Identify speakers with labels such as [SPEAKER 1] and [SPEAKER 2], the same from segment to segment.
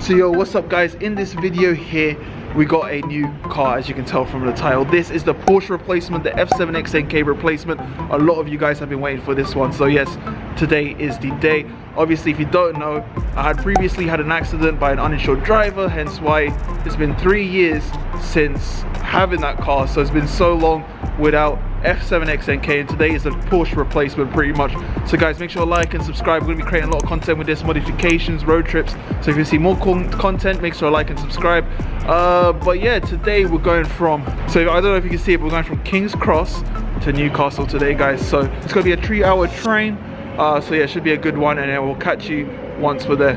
[SPEAKER 1] So yo, what's up guys? In this video here we got a new car, as you can tell from the title. This is the Porsche replacement, the F7X NK replacement. A lot of you guys have been waiting for this one, so yes, today is the day. Obviously, if you don't know, I had previously had an accident by an uninsured driver, hence why it's been 3 years since having that car. So it's been so long without F7X NK, and today is a Porsche replacement pretty much. So guys, make sure to like and subscribe. We're going to be creating a lot of content with this, modifications, road trips. So if you see more content, make sure to like and subscribe. But yeah, today we're going from, so I don't know if you can see it, but we're going from King's Cross to Newcastle today guys. So it's going to be a 3-hour train. So yeah, it should be a good one, and then we'll catch you once we're there.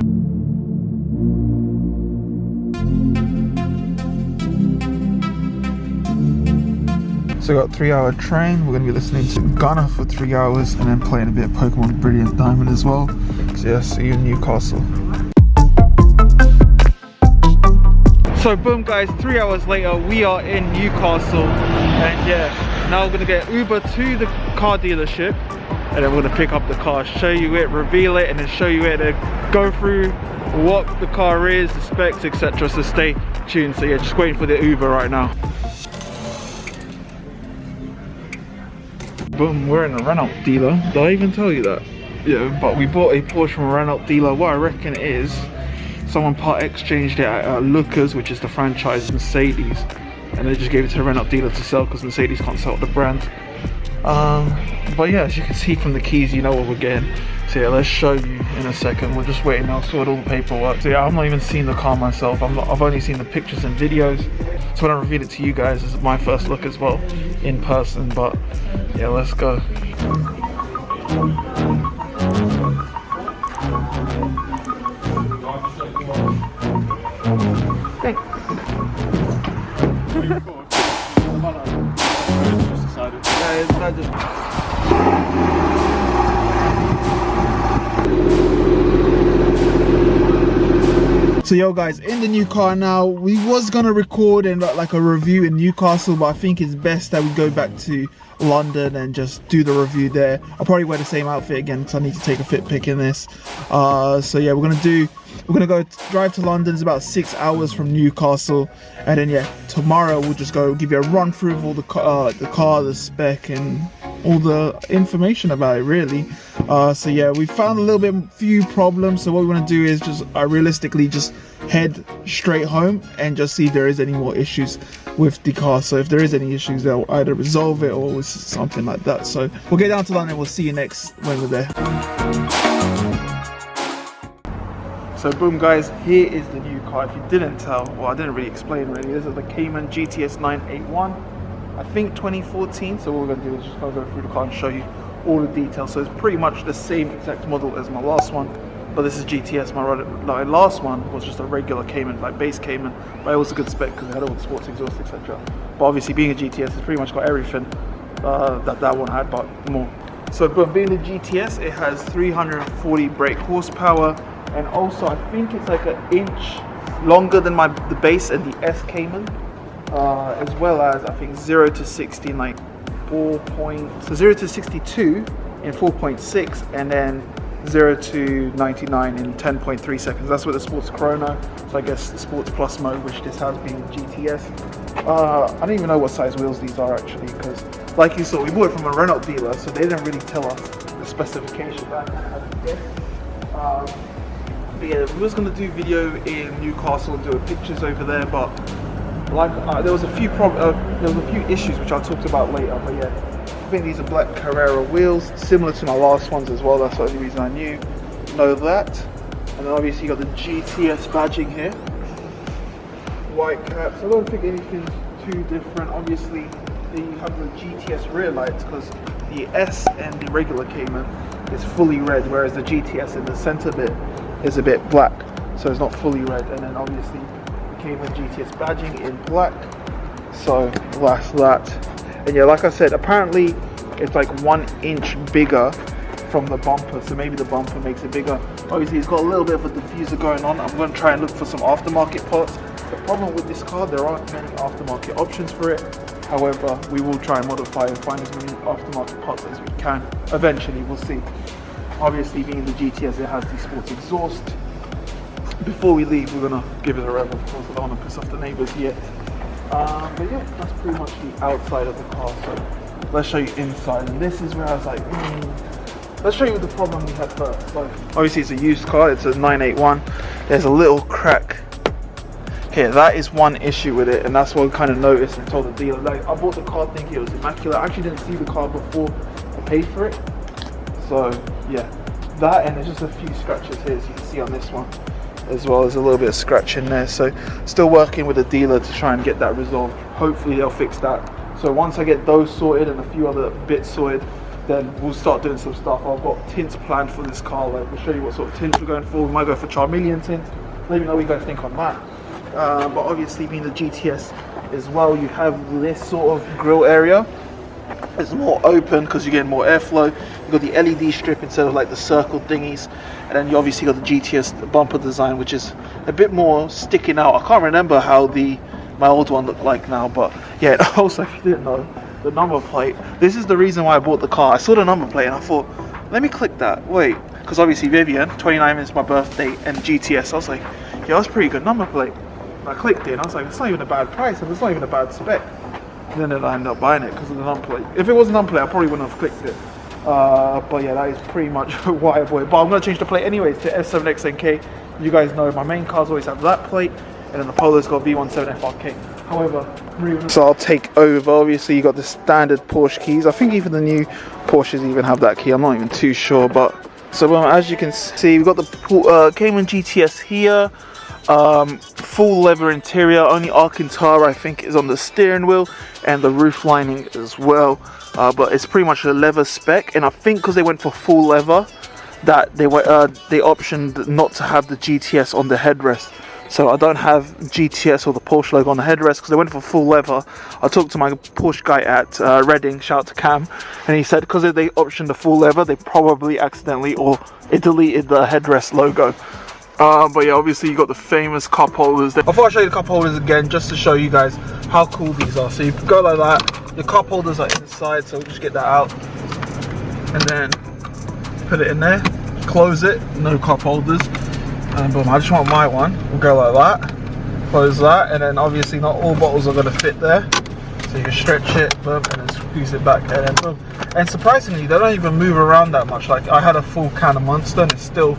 [SPEAKER 1] So we got a 3-hour train. We're going to be listening to Ghana for 3 hours and then playing a bit of Pokemon Brilliant Diamond as well. So yeah, see you in Newcastle. So boom guys, 3 hours later we are in Newcastle, and yeah, now we're going to get Uber to the car dealership, and then we're going to pick up the car, show you it, reveal it, and then show you it, and go through what the car is, the specs, etc. So stay tuned. So yeah, just waiting for the Uber right now. Boom, we're in a Renault dealer. Did I even tell you that? Yeah, but we bought a Porsche from a Renault dealer. What I reckon is someone part exchanged it at Lucas, which is the franchise Mercedes, and they just gave it to a Renault dealer to sell because Mercedes can't sell the brand. But yeah, as you can see from the keys, you know what we're getting. So yeah, let's show you in a second. We're just waiting now, sort all the paperwork. So yeah, I've not even seen the car myself. I've only seen the pictures and videos. So when I reveal it to you guys, this is my first look as well in person. But yeah, let's go. Thanks. So yo guys, in the new car now. We was gonna record and like a review in Newcastle, but I think it's best that we go back to London and just do the review there. I'll probably wear the same outfit again because I need to take a fit pic in this. So yeah, we're gonna go drive to London. It's about 6 hours from Newcastle, and then yeah, tomorrow we'll just go give you a run through of all the car, the spec, and all the information about it really. So yeah, we found a little bit few problems, so what we want to do is just realistically just head straight home and just see if there is any more issues with the car. So if there is any issues, they'll either resolve it or something like that. So we'll get down to London. We'll see you next when we're there. So boom guys, here is the new car. If you didn't tell, well, I didn't really explain really. This is the Cayman GTS 981, I think 2014. So what we're gonna do is just go through the car and show you all the details. So it's pretty much the same exact model as my last one, but this is GTS. My last one was just a regular Cayman, like base Cayman, but it was a good spec because it had all the sports exhaust, etc. But obviously being a GTS, it's pretty much got everything that one had, but more. So but being the GTS, it has 340 brake horsepower, and also I think it's like an inch longer than the base and the S Cayman, as well as I think 0 to 60 in like 0 to 62 in 4.6, and then 0 to 99 in 10.3 seconds. That's with the Sports Chrono. So I guess the Sports Plus mode, which this has been GTS. I don't even know what size wheels these are actually, because like you saw, we bought it from a Renault dealer, so they didn't really tell us the specifications. But yeah, we was gonna do video in Newcastle and do pictures over there, but like there was a few issues which I'll talk about later. But yeah, I think these are black Carrera wheels, similar to my last ones as well. That's the only reason I know that. And then obviously you got the GTS badging here, white caps. I don't think anything's too different. Obviously you have the GTS rear lights because the S and the regular Cayman is fully red, whereas the GTS in the center bit is a bit black, so it's not fully red. And then obviously the Cayman GTS badging in black, so that's that. And yeah, like I said, apparently it's like 1 inch bigger from the bumper, so maybe the bumper makes it bigger. Obviously it's got a little bit of a diffuser going on. I'm going to try and look for some aftermarket parts. The problem with this car, there aren't many aftermarket options for it. However, we will try and modify and find as many aftermarket parts as we can. Eventually, we'll see. Obviously, being the GTS, it has the sports exhaust. before we leave, we're gonna give it a rev. Of course, I don't want to piss off the neighbours yet. But yeah, that's pretty much the outside of the car. So let's show you inside. And this is where I was like, let's show you the problem we had first. So obviously it's a used car. It's a 981. There's a little crack here. That is one issue with it, and that's what I kind of noticed and told the dealer. Like, I bought the car thinking it was immaculate. I actually didn't see the car before I paid for it. So yeah, that, and there's just a few scratches here, as you can see on this one as well. There's a little bit of scratch in there, so still working with the dealer to try and get that resolved. Hopefully they'll fix that. So once I get those sorted and a few other bits sorted, then we'll start doing some stuff. I've got tints planned for this car. Like, we'll show you what sort of tints we're going for. We might go for Charmeleon tints. Let me know what you guys think on that. But obviously, being the GTS as well, you have this sort of grille area. It's more open because you're getting more airflow. You've got the LED strip instead of like the circle thingies, and then you obviously got the GTS bumper design, which is a bit more sticking out. I can't remember how my old one looked like now, but yeah. Also, if you didn't know, the number plate. This is the reason why I bought the car. I saw the number plate and I thought, let me click that. Wait, because obviously Vivian, 29 is my birthday, and GTS. I was like, yeah, that's a pretty good number plate. And I clicked it and I was like, it's not even a bad price and it's not even a bad spec. And then I ended up buying it because of the number plate. If it was a number plate, I probably wouldn't have clicked it. But yeah, that is pretty much why I bought it. But I'm going to change the plate anyways to F7XNK. You guys know my main cars always have that plate, and then the Polo's got V17FRK. However, so I'll take over. Obviously, you got the standard Porsche keys. I think even the new Porsches even have that key. I'm not even too sure, but so as you can see, we've got the Cayman GTS here. Full leather interior. Only Alcantara I think is on the steering wheel and the roof lining as well. But it's pretty much a leather spec, and I think because they went for full leather, that they optioned not to have the GTS on the headrest. So I don't have GTS or the Porsche logo on the headrest because they went for full leather. I talked to my Porsche guy at Reading, shout out to Cam, and he said because they optioned the full leather, they probably accidentally or it deleted the headrest logo. But yeah, obviously you got the famous cup holders. I thought I'd show you the cup holders again just to show you guys how cool these are. So you go like that, the cup holders are inside, so we'll just get that out and then put it in there, close it, no cup holders. And boom, I just want my one. We'll go like that, close that, and then obviously not all bottles are going to fit there. So you stretch it, boom, and then squeeze it back, and then boom. And surprisingly, they don't even move around that much. Like, I had a full can of Monster and it still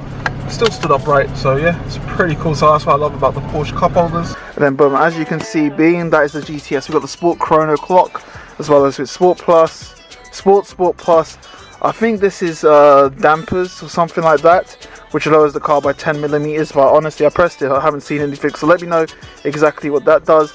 [SPEAKER 1] stood upright. So yeah, it's pretty cool. So that's what I love about the Porsche cup holders. And then boom, as you can see, being that is the GTS, we've got the Sport Chrono clock, as well as with Sport Plus, Sport Plus. I think this is dampers or something like that, which lowers the car by 10mm, but honestly I pressed it, I haven't seen anything, so let me know exactly what that does.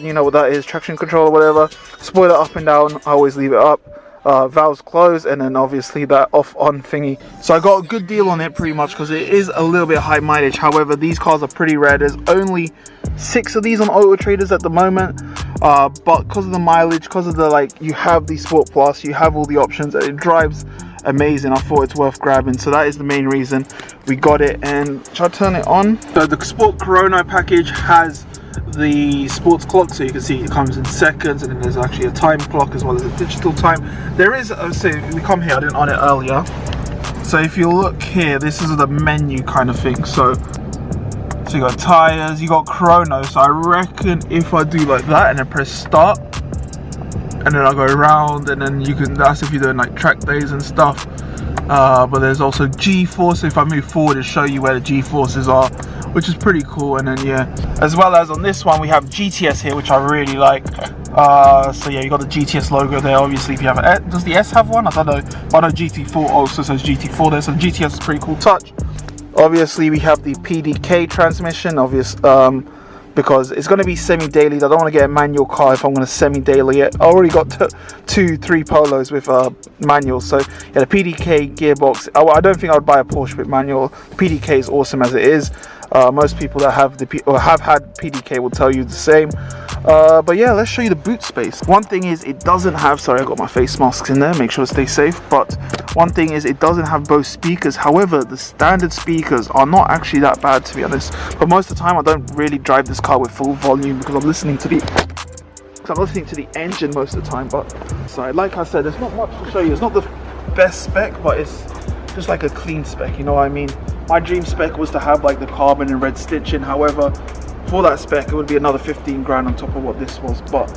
[SPEAKER 1] You know what that is, traction control or whatever. Spoiler up and down, I always leave it up. Valves closed, and then obviously that off on thingy. So I got a good deal on it pretty much because it is a little bit high mileage. However, these cars are pretty rare. There's only 6 of these on Auto Traders at the moment, but because of the mileage, because of the, like, you have the Sport Plus, you have all the options, and it drives amazing. I thought it's worth grabbing, so that is the main reason we got it. And should I turn it on? So the Sport Chrono package has the sports clock, so you can see it comes in seconds, and then there's actually a time clock as well as a digital time. There is so we come here, I didn't on it earlier, so if you look here, this is the menu kind of thing. So you got tires, you got chrono. So I reckon if I do like that and then press start, and then I go around, and then you can, that's if you're doing like track days and stuff. But there's also G-force, so if I move forward it'll show you where the G-forces are, which is pretty cool. And then yeah, as well as on this one we have GTS here, which I really like. So yeah, you got the GTS logo there. Obviously if you have a, does the S have one? I don't know, but I know GT4 also says GT4 there, so the GTS is pretty cool touch. Obviously we have the PDK transmission, because it's going to be semi-daily. I don't want to get a manual car if I'm going to semi-daily it. I already got 2-3 Polos with manual, so yeah, the PDK gearbox, I don't think I would buy a Porsche with manual. The PDK is awesome as it is. Most people that have have had PDK will tell you the same. But yeah, let's show you the boot space. One thing is it doesn't have, sorry I got my face masks in there, make sure to stay safe, but one thing is it doesn't have both speakers. However, the standard speakers are not actually that bad, to be honest, but most of the time I don't really drive this car with full volume because I'm listening to the engine most of the time. But sorry, like I said, there's not much to show you. It's not the best spec, but it's just like a clean spec, you know what I mean? My dream spec was to have like the carbon and red stitching. However, for that spec it would be another 15 grand on top of what this was. But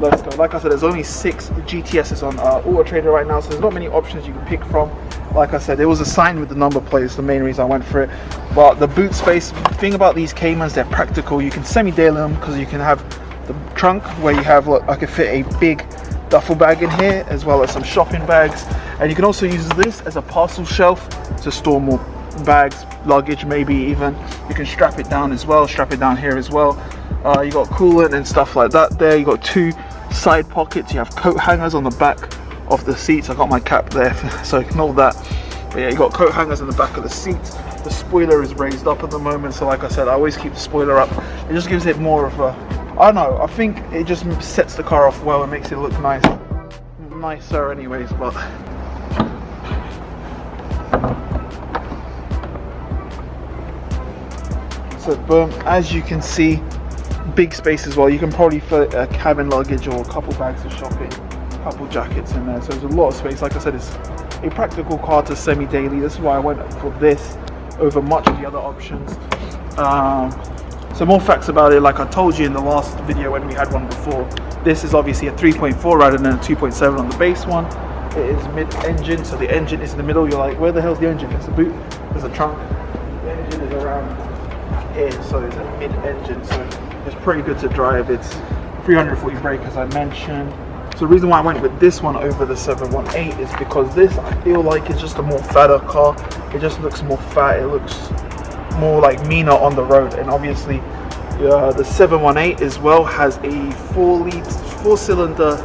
[SPEAKER 1] let's go. Like I said, there's only 6 GTSs on Auto Trader right now, so there's not many options you can pick from. Like I said, it was a sign with the number plates, the main reason I went for it. But the boot space, thing about these Caymans, they're practical. You can semi-daily them because you can have the trunk where you have, look, I could fit a big duffel bag in here as well as some shopping bags, and you can also use this as a parcel shelf to store more bags, luggage, maybe even. You can strap it down as well, strap it down here as well. You got coolant and stuff like that there. You got 2 side pockets. You have coat hangers on the back of the seats. I got my cap there, so ignore that. But yeah, you got coat hangers in the back of the seats. The spoiler is raised up at the moment, so like I said, I always keep the spoiler up. It just gives it more of a, I don't know, I think it just sets the car off well and makes it look nicer anyways. But so boom, as you can see, big space as well. You can probably fit a cabin luggage or a couple bags of shopping, a couple jackets in there, so there's a lot of space. Like I said, it's a practical car to semi-daily. This is why I went for this over much of the other options. So more facts about it, like I told you in the last video when we had one before, this is obviously a 3.4 rather than a 2.7 on the base one. It is mid-engine, so the engine is in the middle. You're like, where the hell's the engine? It's the boot, there's a trunk. The engine is around here, so it's a mid-engine, so it's pretty good to drive. It's 340 brake, as I mentioned. So the reason why I went with this one over the 718 is because this, I feel like it's just a more fatter car. It just looks more fat, it looks more like meaner on the road. And obviously the 718 as well has a 4-cylinder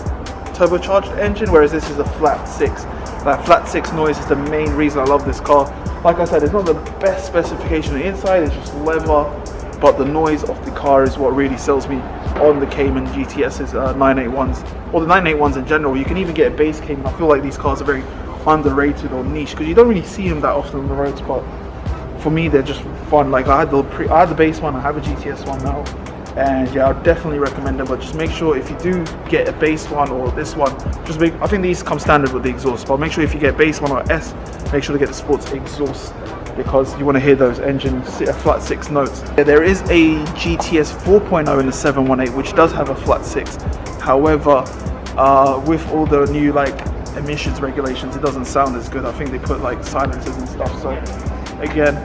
[SPEAKER 1] turbocharged engine, whereas this is a flat 6. That flat 6 noise is the main reason I love this car. Like I said, it's not the best specification on the inside, it's just leather, but the noise of the car is what really sells me on the Cayman GTS's 981s, or the 981s in general. You can even get a base Cayman. I feel like these cars are very underrated or niche because you don't really see them that often on the roads, but for me they're just fun. Like I had the base one, I have a GTS one now, and yeah, I'd definitely recommend them. But just make sure if you do get a base one or this one, I think these come standard with the exhaust, but make sure if you get base one or S, make sure to get the sports exhaust, because you want to hear those engine flat 6 notes. There is a GTS 4.0 in the 718 which does have a flat 6. However, with all the new like emissions regulations, it doesn't sound as good. I think they put like silencers and stuff. So again,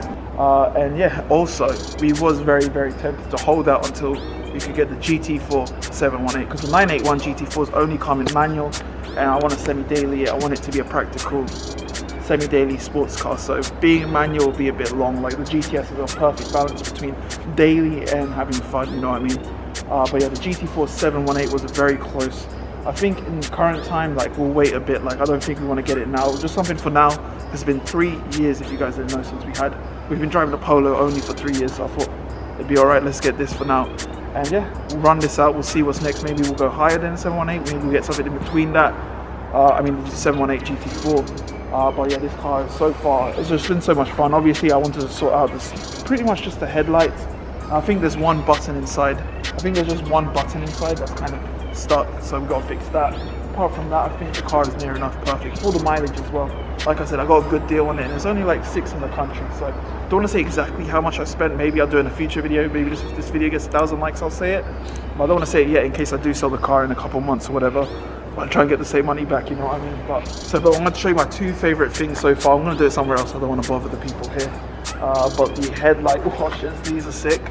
[SPEAKER 1] and yeah, also we was very tempted to hold out until you could get the GT4 718, because the 981 GT4s only come in manual, and I want a semi-daily. I want it to be a practical semi-daily sports car, so being manual will be a bit long. Like the GTS is a perfect balance between daily and having fun, you know what I mean? But yeah, the GT4 718 was very close. I think in current time, like we'll wait a bit. Like I don't think we want to get it now. Just something for now. It's been 3 years, if you guys didn't know, since we've been driving the Polo only for 3 years. So I thought it'd be alright. Let's get this for now. And yeah, we'll run this out. We'll see what's next. Maybe we'll go higher than the 718. Maybe we'll get something in between that. I mean, the 718 GT4. But yeah, this car so far, it's just been so much fun. Obviously, I wanted to sort out this, pretty much just the headlights. I think there's one button inside. I think there's just one button inside that's kind of stuck, so we've got to fix that. Apart from that, I think the car is near enough perfect for the mileage as well. Like I said, I got a good deal on it, and it's only like 6 in the country, so don't want to say exactly how much I spent. Maybe I'll do it in a future video. Maybe just if this video gets 1,000 likes, I'll say it. But I don't want to say it yet in case I do sell the car in a couple months or whatever. I'll try and get the same money back, you know what I mean? But I'm going to show you my 2 favorite things so far. I'm going to do it somewhere else. I don't want to bother the people here. But the headlight washers, these are sick.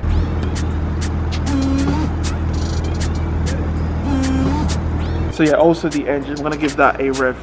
[SPEAKER 1] So yeah, also the engine, I'm going to give that a rev.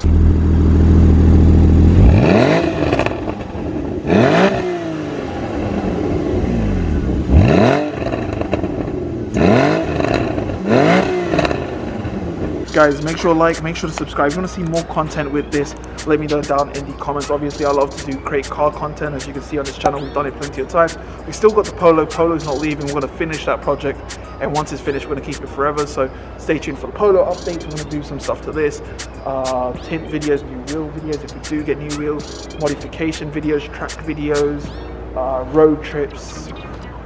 [SPEAKER 1] Guys, make sure to like, make sure to subscribe. If you want to see more content with this, let me know down in the comments. Obviously, I love to do great car content. As you can see on this channel, we've done it plenty of times. We still got the Polo. Polo's not leaving. We're going to finish that project, and once it's finished, we're going to keep it forever. So stay tuned for the Polo updates. We're going to do some stuff to this. Tint videos, new wheel videos if we do get new wheels, modification videos, track videos, road trips,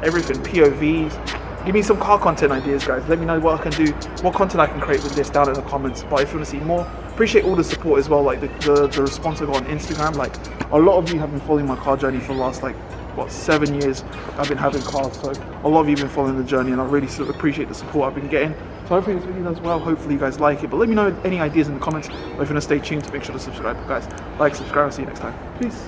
[SPEAKER 1] everything, POVs. Give me some car content ideas, guys. Let me know what I can do, what content I can create with this down in the comments. But if you want to see more, appreciate all the support as well, like the response I got on Instagram. Like a lot of you have been following my car journey for the last like what 7 years I've been having cars, so a lot of you have been following the journey, and I really sort of appreciate the support I've been getting. So hopefully this video does well, hopefully you guys like it, but let me know any ideas in the comments, or if you want to stay tuned to make sure to subscribe. Guys, like, subscribe, I'll see you next time. Peace.